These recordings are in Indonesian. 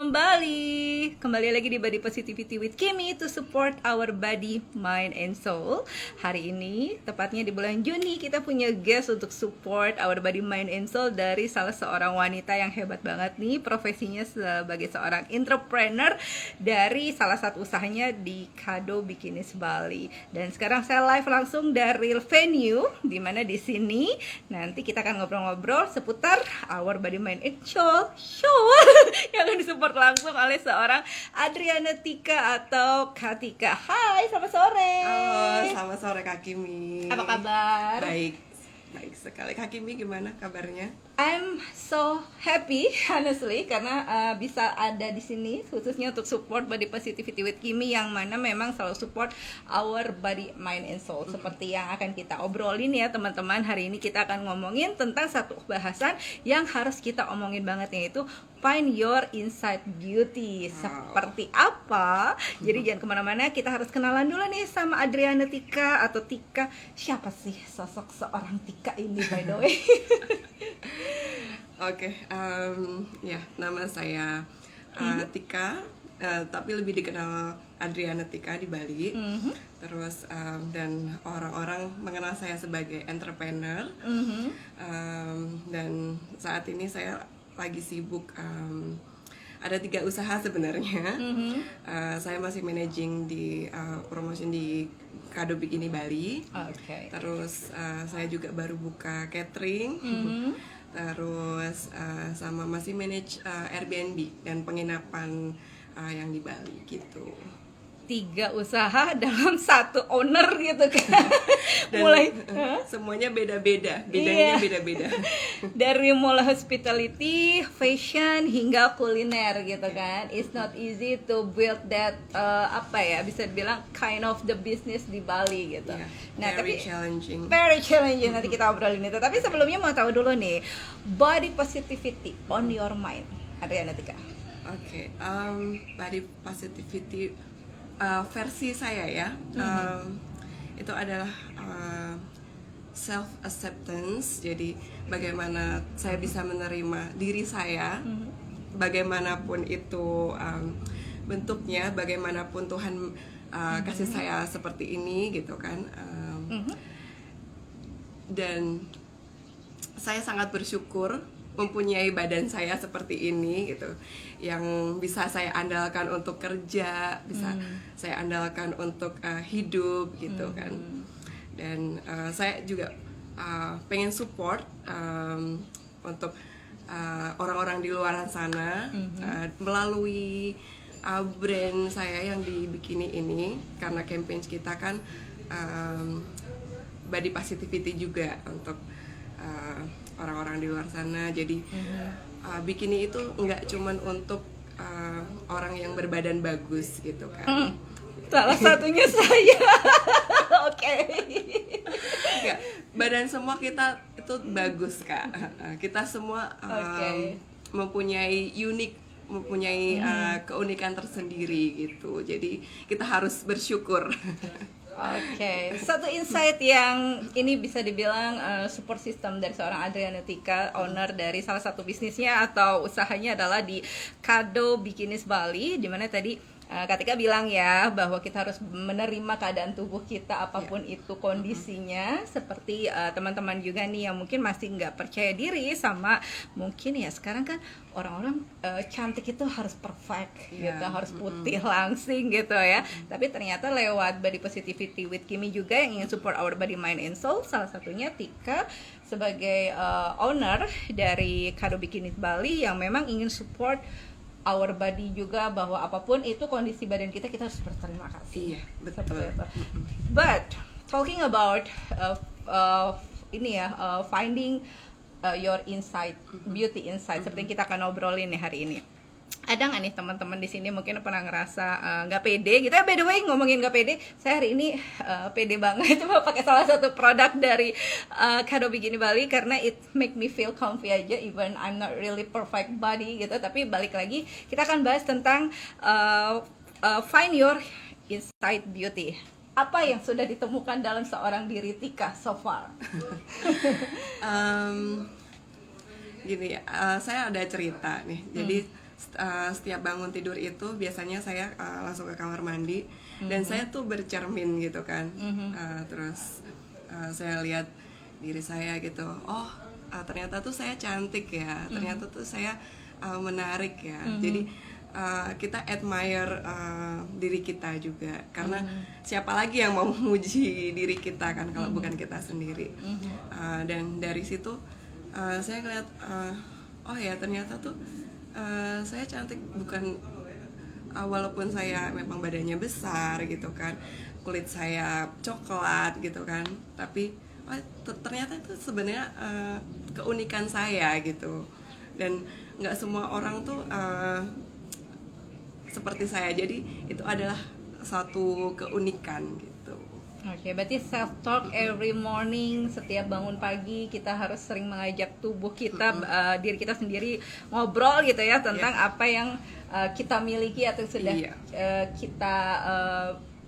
Kembali lagi di Body Positivity with Kimi to support our body, mind, and soul. Hari ini, tepatnya di bulan Juni, kita punya guest untuk support our body, mind, and soul dari salah seorang wanita yang hebat banget nih, profesinya sebagai seorang entrepreneur dari salah satu usahanya di Kado Bikinis Bali. Dan sekarang saya live langsung dari venue, dimana di sini nanti kita akan ngobrol-ngobrol seputar our body, mind, and soul yang akan disupport langsung oleh seorang Adriana Tika atau Katika. Hai, selamat sore. Halo, selamat sore Kak Kimi. Apa kabar? Baik sekali. Kak Kimi gimana kabarnya? I'm so happy honestly karena bisa ada di sini khususnya untuk support Body Positivity with Kimi, yang mana memang selalu support our body, mind, and soul. Seperti yang akan kita obrolin ya teman-teman. Hari ini kita akan ngomongin tentang satu bahasan yang harus kita omongin banget, yaitu find your inside beauty. Seperti apa? Jadi jangan kemana-mana, kita harus kenalan dulu nih sama Adriana Tika atau Tika. Siapa sih sosok seorang Tika ini by the way? Oke, ya nama saya Tika, tapi lebih dikenal Adriana Tika di Bali. Terus dan orang-orang mengenal saya sebagai entrepreneur. Dan saat ini saya lagi sibuk. Ada 3 usaha sebenarnya. Saya masih managing di promotion di Kado Bikini Bali. Terus saya juga baru buka catering. Terus sama masih manage Airbnb dan penginapan yang di Bali gitu. 3 usaha dalam satu owner gitu kan. Dan semuanya beda-beda, bidangnya beda-beda. Dari mulai hospitality, fashion hingga kuliner gitu kan. It's not easy to build that bisa dibilang kind of the business di Bali gitu. Very challenging. Very challenging. Nanti kita obrolin itu. Tapi sebelumnya mau tahu dulu nih, body positivity on your mind, Adriana Tika. Oke, body positivity versi saya ya, itu adalah self acceptance. Jadi bagaimana saya bisa menerima diri saya, bagaimanapun itu bentuknya, bagaimanapun Tuhan kasih saya seperti ini gitu kan. Dan saya sangat bersyukur mempunyai badan saya seperti ini gitu, yang bisa saya andalkan untuk kerja, bisa saya andalkan untuk hidup gitu kan. Dan saya juga pengen support untuk orang-orang di luar sana melalui brand saya yang di Bikini ini, karena campaign kita kan body positivity juga untuk orang-orang di luar sana. Jadi bikini itu nggak cuman untuk orang yang berbadan bagus gitu kan. Salah satunya saya. Oke. Ya, badan semua kita itu bagus Kak. Kita semua mempunyai mempunyai keunikan tersendiri gitu. Jadi kita harus bersyukur. Oke, satu insight yang ini bisa dibilang support system dari seorang Adriana Tika, owner dari salah satu bisnisnya atau usahanya adalah di Kado Bikinis Bali, dimana tadi Katika bilang ya bahwa kita harus menerima keadaan tubuh kita apapun itu kondisinya. Seperti teman-teman juga nih yang mungkin masih nggak percaya diri sama, mungkin ya sekarang kan orang-orang cantik itu harus perfect gitu, harus putih langsing gitu ya. Tapi ternyata lewat Body Positivity with Kimi juga yang ingin support our body, mind, and soul, salah satunya Tika sebagai owner dari Kado Bikinis Bali yang memang ingin support our body juga, bahwa apapun itu kondisi badan kita, kita harus berterima kasih. Iya, betul. But talking about finding your inside, beauty inside, seperti yang kita akan obrolin nih hari ini. Ada nggak nih teman-teman di sini mungkin pernah ngerasa nggak pede gitu ya? By the way, ngomongin nggak pede, saya hari ini pede banget cuma pakai salah satu produk dari Kado Bikini Bali karena it make me feel comfy aja, even I'm not really perfect body gitu. Tapi balik lagi, kita akan bahas tentang find your inside beauty. Apa yang sudah ditemukan dalam seorang diri Tika so far? Gini ya, saya ada cerita nih. Jadi setiap bangun tidur itu biasanya saya langsung ke kamar mandi dan saya tuh bercermin gitu kan. Terus saya lihat diri saya gitu, oh ternyata tuh saya cantik ya, ternyata tuh saya menarik ya. Jadi kita admire diri kita juga, karena siapa lagi yang mau memuji diri kita kan kalau bukan kita sendiri. Dan dari situ saya ngeliat, oh ya ternyata tuh saya cantik, bukan walaupun saya memang badannya besar gitu kan, kulit saya coklat gitu kan, tapi ternyata itu sebenarnya keunikan saya gitu. Dan nggak semua orang tuh seperti saya, jadi itu adalah satu keunikan gitu. Oke, berarti self talk every morning, setiap bangun pagi kita harus sering mengajak tubuh kita, diri kita sendiri ngobrol gitu ya tentang apa yang kita miliki atau sudah kita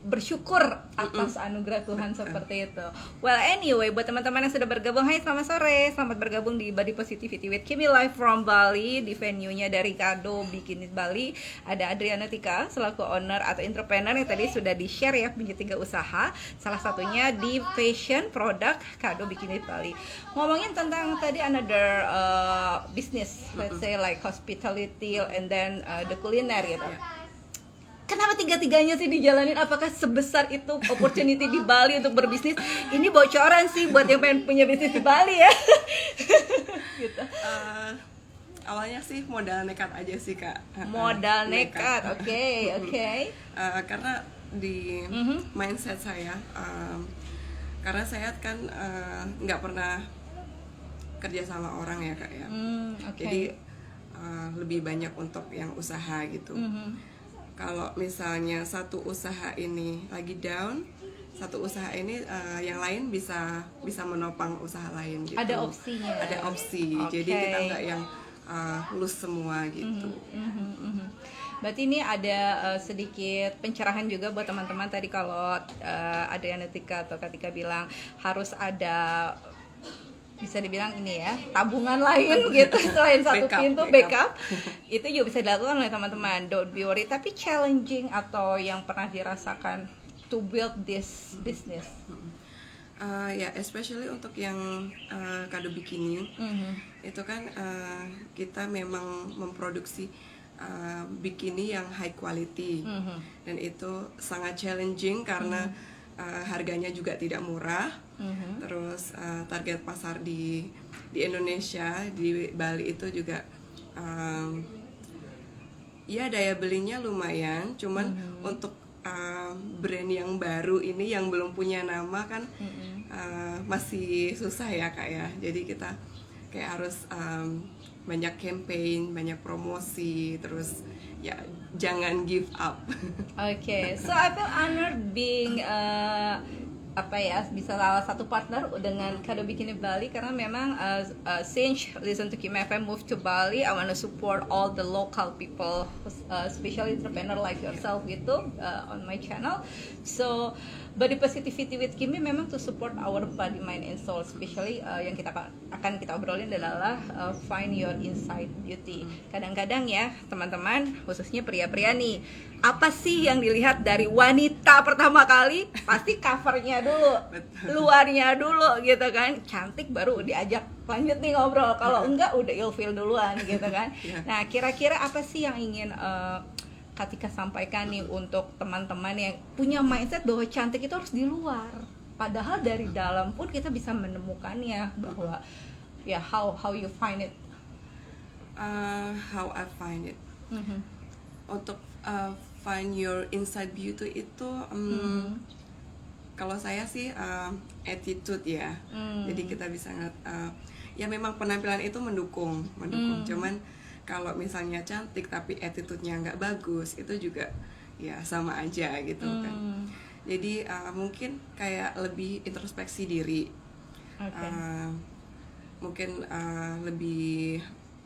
bersyukur atas anugerah Tuhan seperti itu. Well, anyway, buat teman-teman yang sudah bergabung, hai selamat sore, selamat bergabung di Body Positivity with Kimi live from Bali, di venue-nya dari Kado Bikini Bali. Ada Adriana Tika selaku owner atau entrepreneur yang tadi sudah di-share ya, punya 3 usaha, salah satunya di fashion product Kado Bikini Bali. Ngomongin tentang tadi another business, let's say like hospitality and then the culinary gitu. Kenapa 3-tiganya sih dijalanin? Apakah sebesar itu opportunity di Bali untuk berbisnis? Ini bocoran sih buat yang pengen punya bisnis di Bali ya. Gitu. Awalnya sih modal nekat aja sih Kak. Modal nekat, oke. Karena di mindset saya, karena saya kan nggak pernah kerja sama orang ya Kak ya. Jadi lebih banyak untuk yang usaha gitu. Kalau misalnya satu usaha ini lagi down, satu usaha ini yang lain bisa menopang usaha lain gitu. Ada opsinya. Ada opsi. Jadi kita nggak yang lose semua gitu. Berarti ini ada sedikit pencerahan juga buat teman-teman tadi kalau Adriana Tika atau Katika bilang harus ada, bisa dibilang ini ya, tabungan lain gitu selain satu pintu backup. Itu juga bisa dilakukan oleh teman-teman, don't be worried. Tapi challenging atau yang pernah dirasakan to build this business? Ya, especially untuk yang Kado Bikini, itu kan kita memang memproduksi bikini yang high quality, dan itu sangat challenging karena harganya juga tidak murah. Terus target pasar di Indonesia, di Bali itu juga ya daya belinya lumayan, cuman untuk brand yang baru ini yang belum punya nama kan masih susah ya Kak ya. Jadi kita kayak harus banyak campaign, banyak promosi, terus ya jangan give up. Okay, so I feel honored being bisa salah satu partner dengan Kado Bikini Bali, karena memang since Listen to Kim FM move to Bali, I want to support all the local people, especially entrepreneur like yourself gitu on my channel. So Body Positivity with Kimi memang to support our body, mind, and soul, especially yang akan kita obrolin adalah find your inside beauty. Kadang-kadang ya teman-teman, khususnya pria-pria nih, apa sih yang dilihat dari wanita pertama kali? Pasti covernya dulu, luarnya dulu gitu kan. Cantik baru diajak lanjut nih ngobrol, kalau enggak udah ilfeel duluan gitu kan. Nah, kira-kira apa sih yang ingin Katika sampaikan nih untuk teman-teman yang punya mindset bahwa cantik itu harus di luar, padahal dari dalam pun kita bisa menemukannya, bahwa ya how you find it? How I find it. Untuk find your inside beauty itu kalau saya sih attitude ya. Jadi kita bisa ya memang penampilan itu mendukung. Cuman kalau misalnya cantik tapi attitude-nya nggak bagus, itu juga ya sama aja gitu kan. Jadi mungkin kayak lebih introspeksi diri, mungkin lebih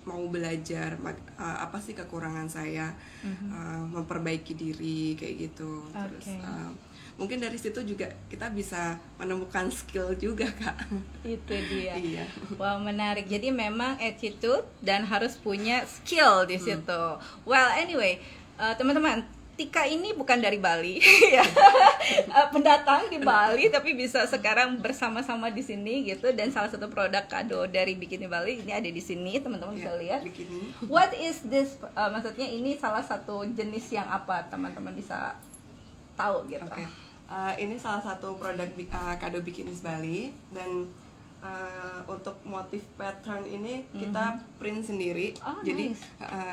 mau belajar apa sih kekurangan saya, memperbaiki diri kayak gitu. Terus mungkin dari situ juga kita bisa menemukan skill juga, Kak. Itu dia. Iya. Wow, menarik. Jadi memang attitude dan harus punya skill di situ. Well, anyway, teman-teman, Tika ini bukan dari Bali, ya, pendatang di Bali, tapi bisa sekarang bersama-sama di sini gitu. Dan salah satu produk kado dari Bikini Bali ini ada di sini, teman-teman bisa lihat. Bikini. What is this? Maksudnya ini salah satu jenis yang apa, teman-teman bisa tahu gitu. Okay. Ini salah satu produk kado Bikinis Bali, dan untuk motif pattern ini kita print sendiri. Jadi nice.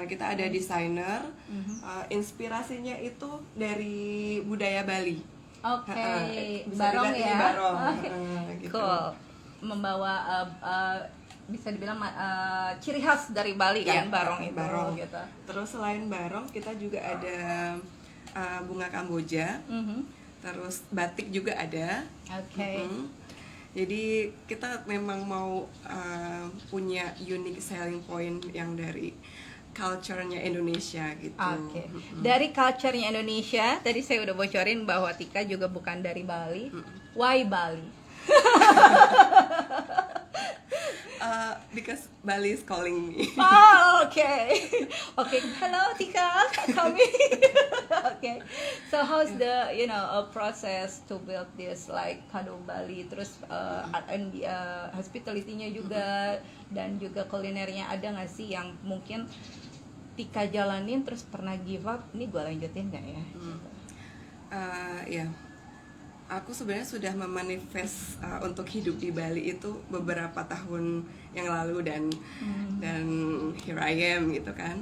Kita ada desainer. Inspirasinya itu dari budaya Bali. Oke, Bisa barong dilihat ya. ini barong. Gitu. Cool. Membawa bisa dibilang ciri khas dari Bali kan, Iya, barong itu barong. gitu. Terus selain barong kita juga ada bunga kamboja. Terus batik juga ada. Oke. Jadi kita memang mau punya unique selling point yang dari culture-nya Indonesia gitu. Oke. Dari culture-nya Indonesia, tadi saya udah bocorin bahwa Tika juga bukan dari Bali. Why Bali? Because Bali is calling me. Oh, okay. Okay. Hello, Tika. Kami. Okay. So how's the process to build this like kado Bali? Terus hospitality-nya juga dan juga kulinernya ada nggak sih yang mungkin Tika jalanin terus pernah give up? Ini gue lanjutin nggak ya? Ya. Aku sebenarnya sudah memanifest untuk hidup di Bali itu beberapa tahun yang lalu, dan here I am gitu kan.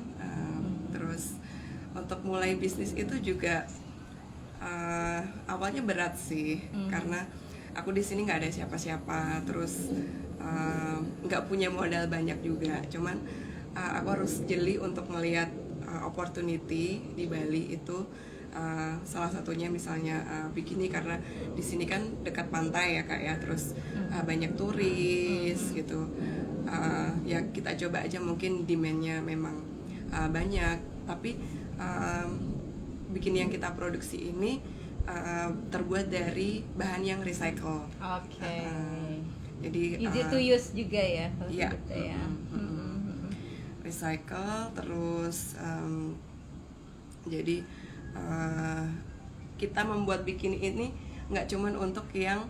Terus untuk mulai bisnis itu juga awalnya berat sih, karena aku di sini nggak ada siapa-siapa, terus nggak punya modal banyak juga. Cuman aku harus jeli untuk melihat opportunity di Bali itu. Salah satunya misalnya Bikini, karena di sini kan dekat pantai ya Kak ya, terus banyak turis gitu. Ya kita coba aja, mungkin demand-nya memang banyak, tapi Bikini yang kita produksi ini terbuat dari bahan yang recycle. Oke. Jadi easy to use juga ya kalau iya. gitu ya. Recycle, terus jadi kita membuat Bikini ini nggak cuman untuk yang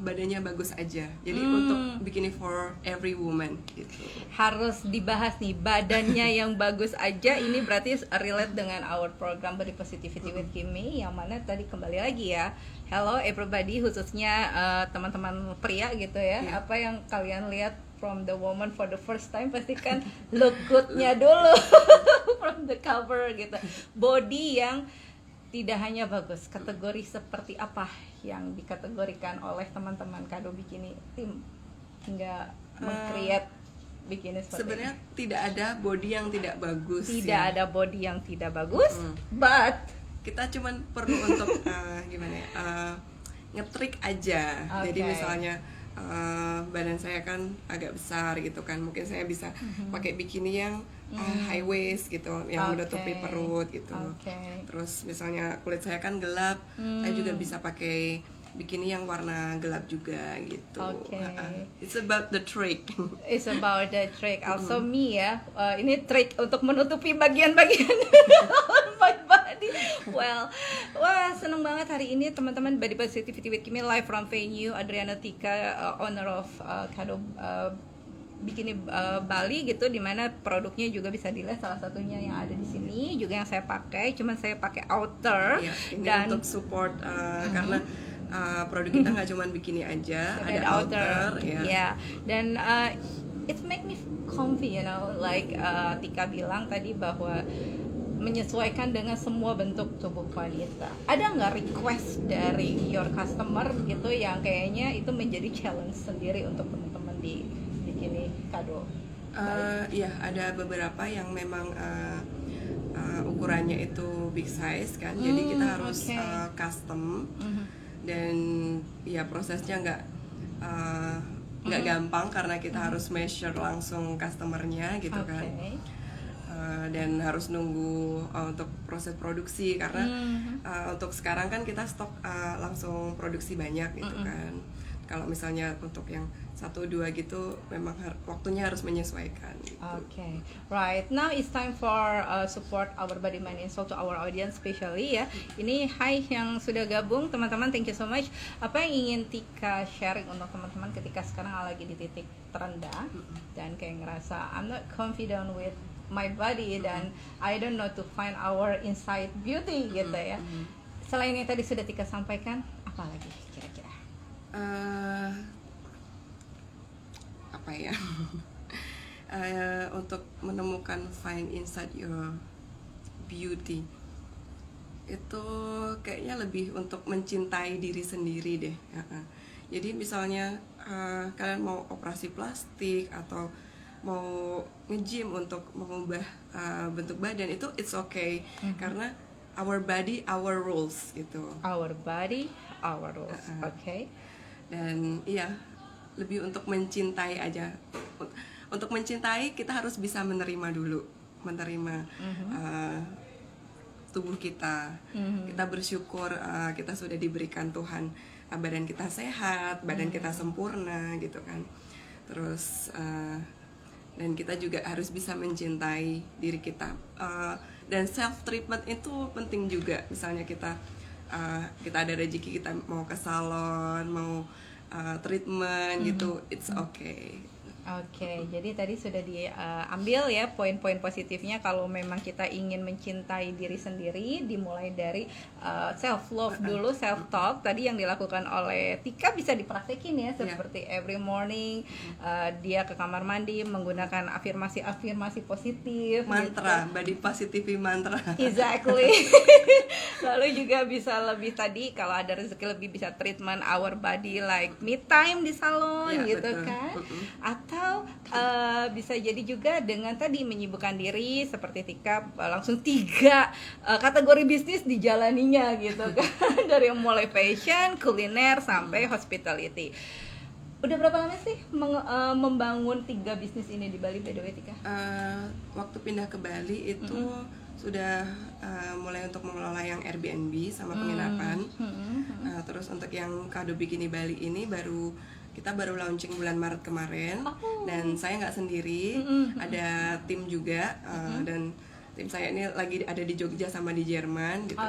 badannya bagus aja, jadi untuk Bikini for every woman gitu. Harus dibahas nih, badannya yang bagus aja. Ini berarti relate dengan our program Body Positivity with Kimi, yang mana tadi kembali lagi ya, hello everybody, khususnya teman-teman pria gitu ya. Apa yang kalian lihat from the woman for the first time pasti kan look good-nya dulu from the cover gitu. Body yang tidak hanya bagus, kategori seperti apa yang dikategorikan oleh teman-teman Kado Bikini tim hingga meng-create bikini seperti sebenarnya ini? Tidak ada body yang tidak bagus. Tidak ada body yang tidak bagus, but kita cuman perlu untuk gimana ya, ngetrik aja. Jadi misalnya badan saya kan agak besar gitu kan, mungkin saya bisa pakai bikini yang high waist gitu, yang menutupi perut gitu. Terus misalnya kulit saya kan gelap, saya juga bisa pakai bikini yang warna gelap juga gitu. It's about the trick. It's about the trick. Also me ya, ini trik untuk menutupi bagian-bagian my body. Well, wah seneng banget hari ini teman-teman Body Positivity with Kimi live from venue Adriana Tika, owner of Kado Bikini Bali gitu, dimana produknya juga bisa dilihat, salah satunya yang ada di sini juga yang saya pakai, cuman saya pakai outer ini dan untuk support karena produk kita nggak cuma bikini aja, ada outer ya. Dan it make me comfy, like Tika bilang tadi bahwa menyesuaikan dengan semua bentuk tubuh wanita. Ada nggak request dari your customer gitu yang kayaknya itu menjadi challenge sendiri untuk teman-teman di Bikini Kado? Iya, ada beberapa yang memang ukurannya itu big size kan, jadi kita harus custom. Dan ya prosesnya nggak gampang karena kita harus measure langsung customernya gitu kan. Dan harus nunggu untuk proses produksi karena untuk sekarang kan kita stok langsung produksi banyak gitu kan. Kalau misalnya untuk yang 1-2 gitu memang waktunya harus menyesuaikan gitu. Okay, right. Now it's time for support our Body Mind and Soul to our audience, especially ya. Ini hai yang sudah gabung teman-teman, thank you so much. Apa yang ingin Tika sharing untuk teman-teman ketika sekarang lagi di titik terendah dan kayak ngerasa I'm not confident with my body dan I don't know to find our inside beauty gitu ya. Selain yang tadi sudah Tika sampaikan, apa lagi kira-kira? Apa ya? Untuk menemukan find inside your beauty itu kayaknya lebih untuk mencintai diri sendiri deh. Jadi misalnya kalian mau operasi plastik atau mau nge-gym untuk mengubah bentuk badan, itu it's okay karena our body our rules gitu. Our body our rules. Okay. Dan iya, lebih untuk mencintai aja. Untuk mencintai kita harus bisa menerima dulu, menerima tubuh kita. Kita bersyukur kita sudah diberikan Tuhan badan kita sehat, badan kita sempurna gitu kan. Terus dan kita juga harus bisa mencintai diri kita. Dan self treatment itu penting juga. Misalnya kita ada rezeki, kita mau ke salon, mau treatment gitu, it's okay. Oke, jadi tadi sudah diambil ya poin-poin positifnya kalau memang kita ingin mencintai diri sendiri, dimulai dari self love dulu, self talk tadi yang dilakukan oleh Tika bisa dipraktekin ya, seperti every morning dia ke kamar mandi menggunakan afirmasi positif, mantra, gitu. Body positivity mantra. Exactly. Lalu juga bisa lebih tadi kalau ada rezeki lebih bisa treatment our body like me time di salon gitu betul. Kan? Atau bisa jadi juga dengan tadi menyibukkan diri seperti Tika langsung 3 kategori bisnis dijalaninya gitu kan. Dari mulai fashion, kuliner sampai hospitality. Udah berapa lama sih membangun 3 bisnis ini di Bali by the way Tika? Waktu pindah ke Bali itu sudah mulai untuk mengelola yang Airbnb sama penginapan. Terus untuk yang Kado Bikini Bali ini kita baru launching bulan Maret kemarin. Dan saya nggak sendiri, ada tim juga dan tim saya ini lagi ada di Jogja sama di Jerman gitu.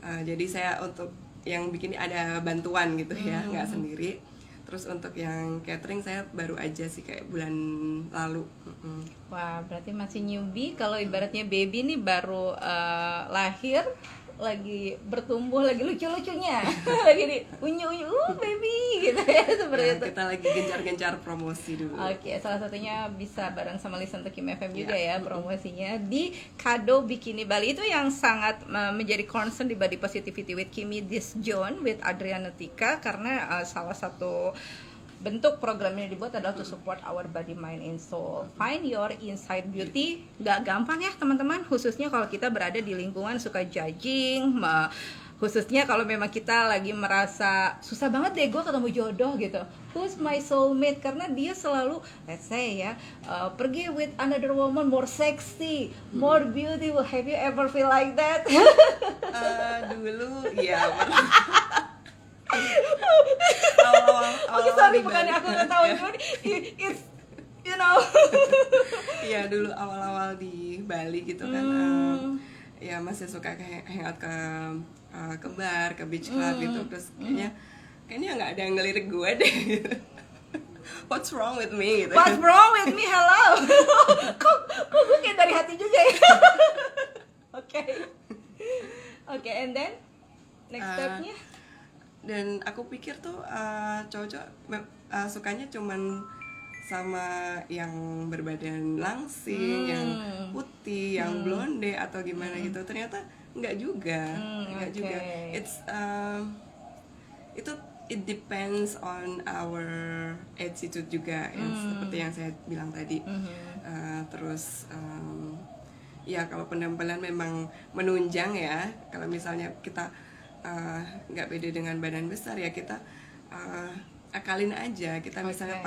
Jadi saya untuk yang bikin ada bantuan gitu ya, nggak sendiri. Terus untuk yang catering saya baru aja sih kayak bulan lalu. Wah, berarti masih newbie. Kalau ibaratnya baby nih baru lahir, lagi bertumbuh, lagi lucu-lucunya, lagi di unyu-unyu, baby gitu ya, seperti itu. Kita lagi gencar-gencar promosi dulu. Oke, salah satunya bisa bareng sama Listen to Kim FM juga ya promosinya di Kado Bikini Bali. Itu yang sangat menjadi concern di Body Positivity with Kimi this June with Adriana Tika, karena salah satu bentuk program ini dibuat adalah to support our body, mind, and soul. Find your inside beauty. Gak gampang ya teman-teman, khususnya kalau kita berada di lingkungan suka judging, khususnya kalau memang kita lagi merasa susah banget deh gue ketemu jodoh gitu. Who's my soulmate? Karena dia selalu, let's say ya, pergi with another woman more sexy, more beautiful. Have you ever feel like that? Dulu ya. Oke, sorry, bukannya aku ketahuan dulu. It's, you know. Iya, dulu awal-awal di Bali gitu kan. Ya masih suka hangout ke bar, ke beach club gitu. Terus kayaknya nggak ada yang ngelirik gue deh. What's wrong with me gitu. What's wrong with me? Hello. kok gue kayak dari hati juga ya. Oke, and then next stepnya. Dan aku pikir tuh cowok-cowok sukanya cuman sama yang berbadan langsing, yang putih, yang blonde atau gimana gitu. Ternyata enggak juga, juga. It depends on our attitude juga, seperti yang saya bilang tadi. Terus ya kalau penampilan memang menunjang ya. Kalau misalnya kita nggak pede dengan badan besar ya kita akalin aja. Kita misalnya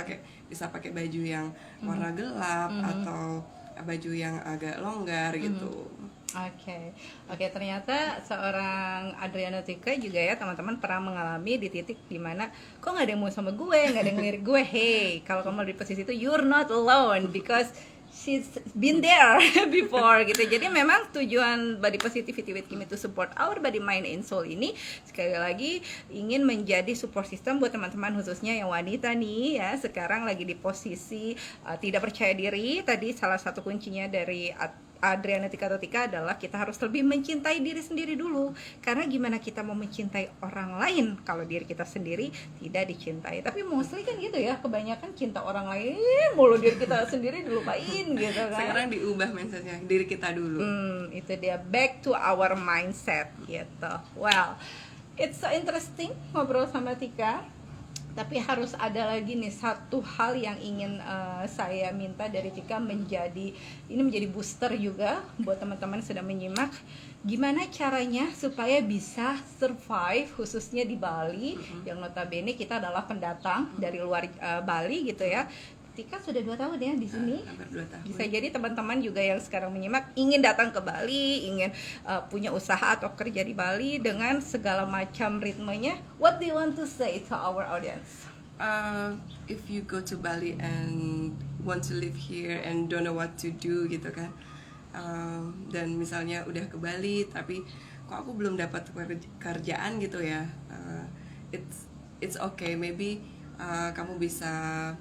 bisa pakai baju yang warna gelap atau baju yang agak longgar gitu. Oke, ternyata seorang Adriana Tika juga ya teman-teman pernah mengalami di titik dimana kok nggak ada yang mau sama gue, nggak ada yang ngelirik gue. Hey, kalau kamu di posisi itu, you're not alone because she's been there before gitu. Jadi memang tujuan Body Positivity with Kim itu support our body, mind, and soul ini sekali lagi ingin menjadi support system buat teman-teman khususnya yang wanita nih ya, sekarang lagi di posisi tidak percaya diri. Tadi salah satu kuncinya dari Adriana Tika adalah kita harus lebih mencintai diri sendiri dulu. Karena gimana kita mau mencintai orang lain kalau diri kita sendiri tidak dicintai. Tapi mostly kan gitu ya, kebanyakan cinta orang lain mulu, diri kita sendiri dilupain gitu kan. Sekarang diubah mindsetnya, diri kita dulu. Itu dia, back to our mindset gitu. Well, it's so interesting ngobrol sama Tika. Tapi harus ada lagi nih satu hal yang ingin saya minta dari Tika, menjadi booster juga buat teman-teman sedang menyimak. Gimana caranya supaya bisa survive khususnya di Bali, yang notabene kita adalah pendatang dari luar Bali gitu ya. Tika sudah 2 tahun ya di sini. Hampir 2 tahun. Bisa jadi teman-teman juga yang sekarang menyimak ingin datang ke Bali, ingin punya usaha atau kerja di Bali dengan segala macam ritmenya. What do you want to say to our audience? If you go to Bali and want to live here and don't know what to do gitu kan, dan misalnya udah ke Bali tapi kok aku belum dapat kerjaan gitu ya, it's okay, maybe kamu bisa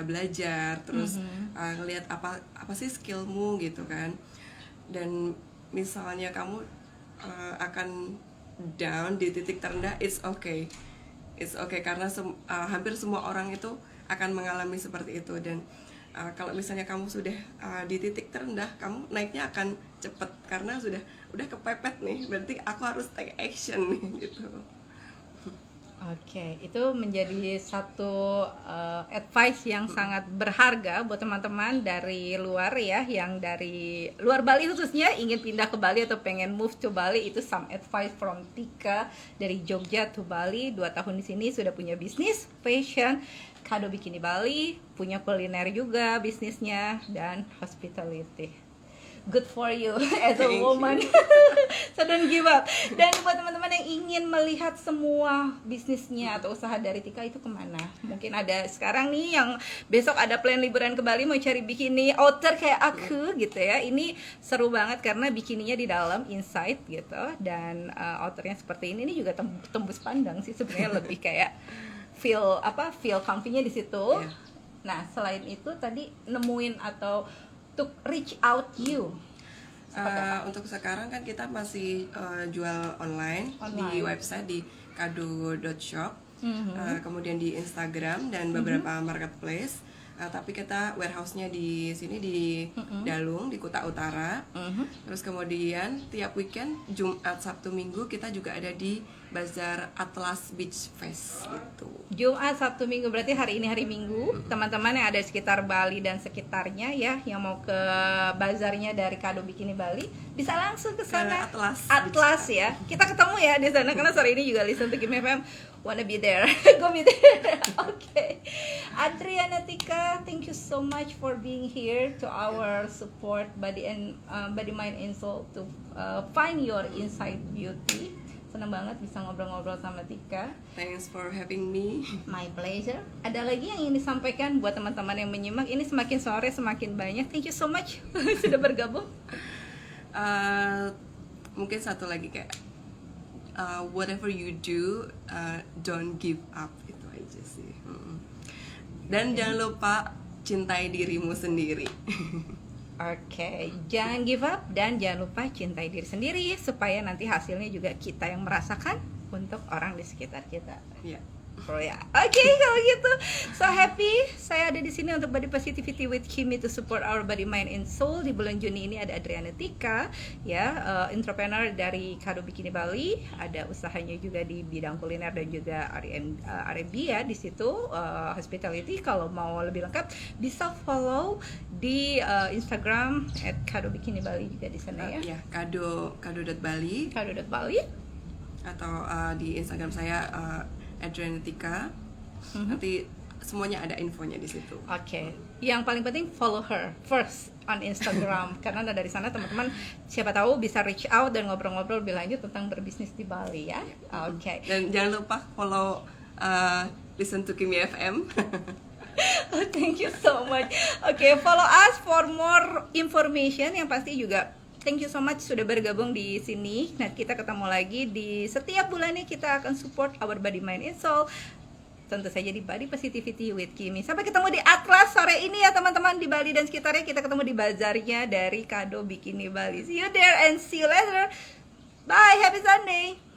belajar terus ngelihat apa sih skillmu gitu kan. Dan misalnya kamu akan down di titik terendah, it's okay karena hampir semua orang itu akan mengalami seperti itu. Dan kalau misalnya kamu sudah di titik terendah, kamu naiknya akan cepet karena udah kepepet nih, berarti aku harus take action nih gitu. Oke, itu menjadi satu advice yang sangat berharga buat teman-teman dari luar ya, yang dari luar Bali khususnya ingin pindah ke Bali atau pengen move to Bali. Itu some advice from Tika dari Jogja to Bali. 2 tahun di sini sudah punya bisnis fashion, Kado Bikini Bali, punya kuliner juga bisnisnya, dan hospitality. Good for you as a woman. So don't give up. Dan buat teman-teman yang ingin melihat semua bisnisnya atau usaha dari Tika itu kemana? Mungkin ada sekarang nih yang besok ada plan liburan ke Bali mau cari bikini outer kayak aku gitu ya. Ini seru banget karena bikininya di dalam inside gitu, dan outernya seperti ini juga tembus pandang sih sebenarnya. Lebih kayak feel comfy-nya di situ. Nah, selain itu tadi nemuin atau to reach out you. Untuk sekarang kan kita masih jual online di website di kado.shop, kemudian di Instagram dan beberapa marketplace. Tapi kita warehouse-nya di sini di Dalung, di Kuta Utara. Terus kemudian tiap weekend Jumat, Sabtu, Minggu kita juga ada di Bazar Atlas Beach Fest gitu. Jumat, Sabtu, Minggu, berarti hari ini hari Minggu. Teman-teman yang ada di sekitar Bali dan sekitarnya ya, yang mau ke bazarnya dari Kado Bikini Bali, bisa langsung ke sana. Atlas ya. Kita ketemu ya di sana karena sore ini juga listen to Kim FM. Wanna be there. Go be there. Okay. Adriana Tika, thank you so much for being here to our support body and body, mind, and soul to find your inside beauty. Senang banget bisa ngobrol-ngobrol sama Tika. Thanks for having me. My pleasure. Ada lagi yang ingin disampaikan buat teman-teman yang menyimak? Ini semakin sore semakin banyak. Thank you so much sudah bergabung. Mungkin satu lagi kayak whatever you do, don't give up, itu aja sih. Dan jangan lupa cintai dirimu sendiri. Oke, jangan give up dan jangan lupa cintai diri sendiri supaya nanti hasilnya juga kita yang merasakan untuk orang di sekitar kita. Iya. Oh ya, oke kalau gitu, so happy saya ada di sini untuk Body Positivity with Kimi to support our body, mind, and soul. Di bulan Juni ini ada Adriana Tika, ya, entrepreneur dari Kado Bikini Bali, ada usahanya juga di bidang kuliner dan juga R&B ya di situ, hospitality. Kalau mau lebih lengkap bisa follow di Instagram @kado-bikini Bali juga di sana ya. Ya, kado.bali Kado.bali atau di Instagram saya Adriana Tika. Nanti semuanya ada infonya di situ. Oke. Yang paling penting follow her first on Instagram karena dari sana teman-teman siapa tahu bisa reach out dan ngobrol-ngobrol lebih lanjut tentang berbisnis di Bali ya. Oke. Dan jangan lupa follow Listen to Kimi FM. Oh, thank you so much. Oke, follow us for more information. Yang pasti juga thank you so much sudah bergabung di sini. Nah, kita ketemu lagi di setiap bulannya kita akan support our body mind and soul. Tentu saja di Body Positivity with Kimi. Sampai ketemu di Atlas sore ini ya teman-teman di Bali dan sekitarnya. Kita ketemu di bazarnya dari Kado Bikini Bali. See you there and see you later. Bye, happy Sunday.